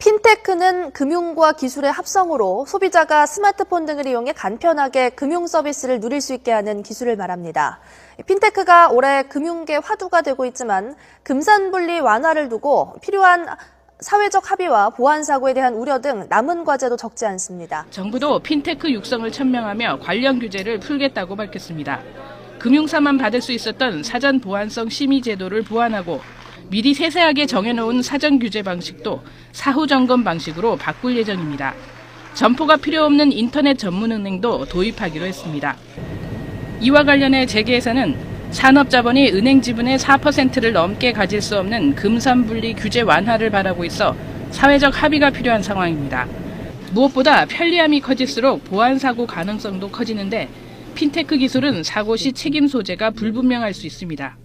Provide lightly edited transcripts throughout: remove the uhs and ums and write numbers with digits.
핀테크는 금융과 기술의 합성으로 소비자가 스마트폰 등을 이용해 간편하게 금융 서비스를 누릴 수 있게 하는 기술을 말합니다. 핀테크가 올해 금융계 화두가 되고 있지만 금산분리 완화를 두고 필요한 사회적 합의와 보안 사고에 대한 우려 등 남은 과제도 적지 않습니다. 정부도 핀테크 육성을 천명하며 관련 규제를 풀겠다고 밝혔습니다. 금융사만 받을 수 있었던 사전 보안성 심의 제도를 보완하고 미리 세세하게 정해놓은 사전 규제 방식도 사후 점검 방식으로 바꿀 예정입니다. 점포가 필요 없는 인터넷 전문은행도 도입하기로 했습니다. 이와 관련해 재계에서는 산업자본이 은행 지분의 4%를 넘게 가질 수 없는 금산분리 규제 완화를 바라고 있어 사회적 합의가 필요한 상황입니다. 무엇보다 편리함이 커질수록 보안 사고 가능성도 커지는데 핀테크 기술은 사고 시 책임 소재가 불분명할 수 있습니다.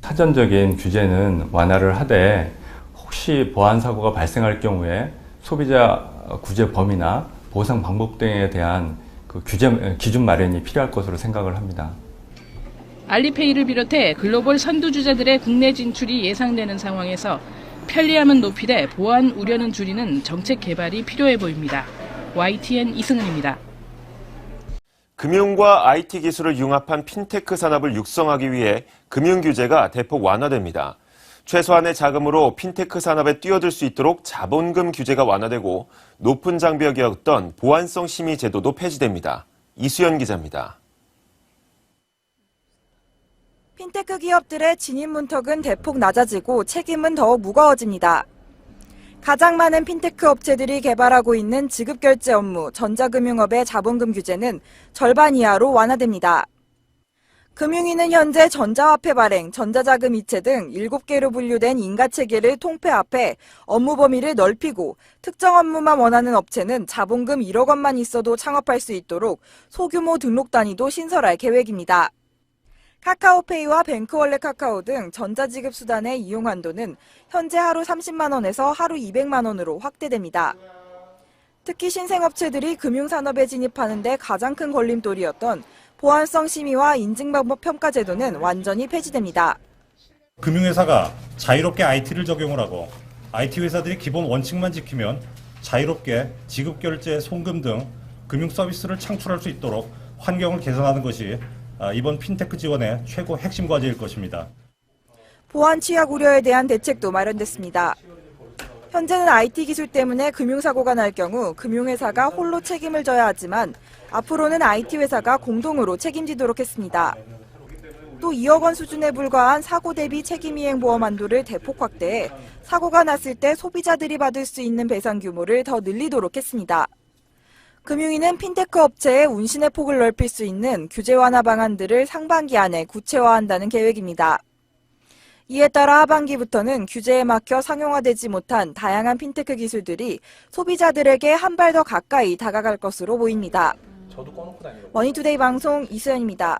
사전적인 규제는 완화를 하되 혹시 보안 사고가 발생할 경우에 소비자 구제 범위나 보상 방법 등에 대한 기준 마련이 필요할 것으로 생각을 합니다. 알리페이를 비롯해 글로벌 선두주자들의 국내 진출이 예상되는 상황에서 편리함은 높이되 보안 우려는 줄이는 정책 개발이 필요해 보입니다. YTN 이승은입니다. 금융과 IT 기술을 융합한 핀테크 산업을 육성하기 위해 금융 규제가 대폭 완화됩니다. 최소한의 자금으로 핀테크 산업에 뛰어들 수 있도록 자본금 규제가 완화되고 높은 장벽이 겪던 보안성 심의 제도도 폐지됩니다. 이수연 기자입니다. 핀테크 기업들의 진입 문턱은 대폭 낮아지고 책임은 더 무거워집니다. 가장 많은 핀테크 업체들이 개발하고 있는 지급결제 업무, 전자금융업의 자본금 규제는 절반 이하로 완화됩니다. 금융위는 현재 전자화폐 발행, 전자자금 이체 등 7개로 분류된 인가체계를 통폐합해 업무 범위를 넓히고 특정 업무만 원하는 업체는 자본금 1억 원만 있어도 창업할 수 있도록 소규모 등록 단위도 신설할 계획입니다. 카카오페이와 뱅크월렛 카카오 등 전자지급 수단의 이용 한도는 현재 하루 30만 원에서 하루 200만 원으로 확대됩니다. 특히 신생업체들이 금융산업에 진입하는 데 가장 큰 걸림돌이었던 보안성 심의와 인증방법 평가 제도는 완전히 폐지됩니다. 금융회사가 자유롭게 IT를 적용을 하고 IT 회사들이 기본 원칙만 지키면 자유롭게 지급결제, 송금 등 금융 서비스를 창출할 수 있도록 환경을 개선하는 것이 이번 핀테크 지원의 최고 핵심 과제일 것입니다. 보안 취약 우려에 대한 대책도 마련됐습니다. 현재는 IT 기술 때문에 금융사고가 날 경우 금융회사가 홀로 책임을 져야 하지만 앞으로는 IT 회사가 공동으로 책임지도록 했습니다. 또 2억 원 수준에 불과한 사고 대비 책임이행 보험 한도를 대폭 확대해 사고가 났을 때 소비자들이 받을 수 있는 배상 규모를 더 늘리도록 했습니다. 금융위는 핀테크 업체의 운신의 폭을 넓힐 수 있는 규제 완화 방안들을 상반기 안에 구체화한다는 계획입니다. 이에 따라 하반기부터는 규제에 막혀 상용화되지 못한 다양한 핀테크 기술들이 소비자들에게 한 발 더 가까이 다가갈 것으로 보입니다. 머니투데이 방송 이수연입니다.